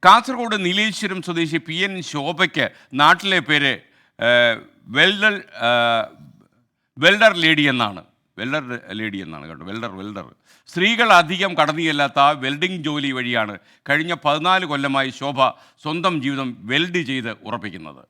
കാസർഗോഡ് നീലേശ്വരം സ്വദേശി PN ശോഭയ്ക്ക് നാട്ടിലെ പേര് വെൽഡർ വെൽഡർ ലേഡി എന്നാണ്. കേട്ടോ. വെൽഡർ. സ്ത്രീകൾ അധികം കടന്നുചെല്ലാത്ത വെൽഡിംഗ് ജോലി വഴിയാണ് കഴിഞ്ഞ 14 കൊല്ലമായി ശോഭ സ്വന്തം ജീവിതം വെൽഡ് ചെയ്ത് ഉറപ്പിക്കുന്നത്.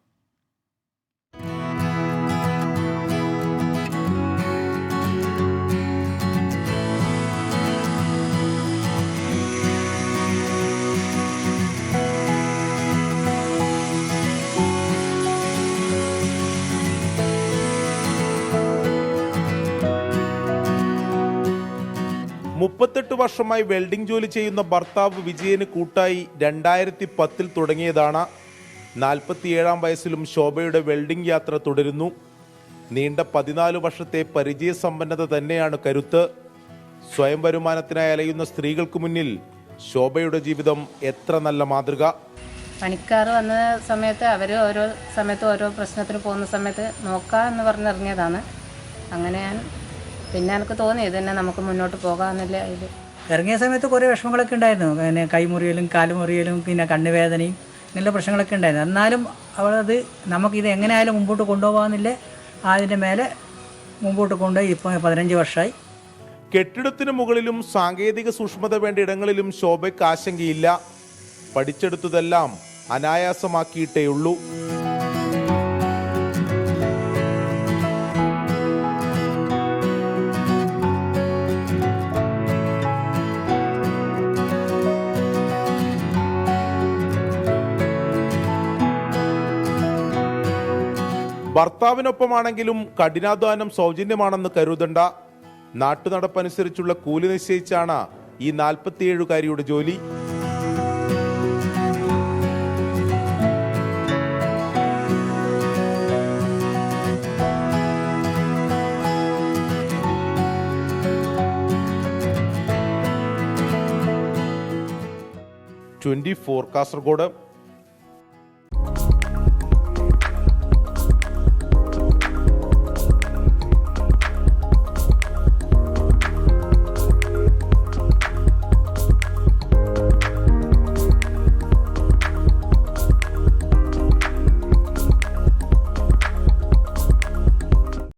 മുപ്പത്തെട്ട് വർഷമായി വെൽഡിംഗ് ജോലി ചെയ്യുന്ന ഭർത്താവ് വിജയന് കൂട്ടായി 2010 തുടങ്ങിയതാണ്. 47-ാം വയസ്സിലും ശോഭയുടെ വെൽഡിംഗ് യാത്ര തുടരുന്നു. നീണ്ട 14 വർഷത്തെ പരിചയസമ്പന്നത തന്നെയാണ് കരുത്ത്. സ്വയം വരുമാനത്തിനായി അലയുന്ന സ്ത്രീകൾക്ക് മുന്നിൽ ശോഭയുടെ ജീവിതം എത്ര നല്ല മാതൃക. പണിക്കാർ വന്ന സമയത്ത് അവർ ഓരോ സമയത്ത് ഓരോ പ്രശ്നത്തിന് പോകുന്ന സമയത്ത് നോക്കാം എന്ന് പറഞ്ഞിറങ്ങിയതാണ്. അങ്ങനെ പിന്നെ എനിക്ക് തോന്നി ഇതന്നെ നമുക്ക് മുന്നോട്ട് പോകാമെന്നില്ല. ഇത് ഇറങ്ങിയ സമയത്ത് കുറേ വിഷമങ്ങളൊക്കെ ഉണ്ടായിരുന്നു. പിന്നെ കൈമുറിയലും കാലുമുറിയലും പിന്നെ കണ്ണുവേദനയും ഇങ്ങനെയുള്ള പ്രശ്നങ്ങളൊക്കെ ഉണ്ടായിരുന്നു. എന്നാലും അവളത് നമുക്കിത് എങ്ങനെയായാലും മുമ്പോട്ട് കൊണ്ടുപോകാമെന്നില്ല. അതിൻ്റെ മേലെ മുമ്പോട്ട് കൊണ്ടുപോയി ഇപ്പോൾ 15 വർഷമായി. കെട്ടിടത്തിന് മുകളിലും സാങ്കേതിക സൂക്ഷ്മത വേണ്ട ഇടങ്ങളിലും ശോഭയ്ക്ക് ആശങ്കയില്ല. പഠിച്ചെടുത്തതെല്ലാം അനായാസമാക്കിയിട്ടേയുള്ളൂ. ഭർത്താവിനൊപ്പമാണെങ്കിലും കഠിനാധ്വാനം സൗജന്യമാണെന്ന് കരുതണ്ട. നാട്ടുനടപ്പനുസരിച്ചുള്ള കൂലി നിശ്ചയിച്ചാണ് ഈ 47-കാരിയുടെ ജോലി. കാസർഗോഡ്.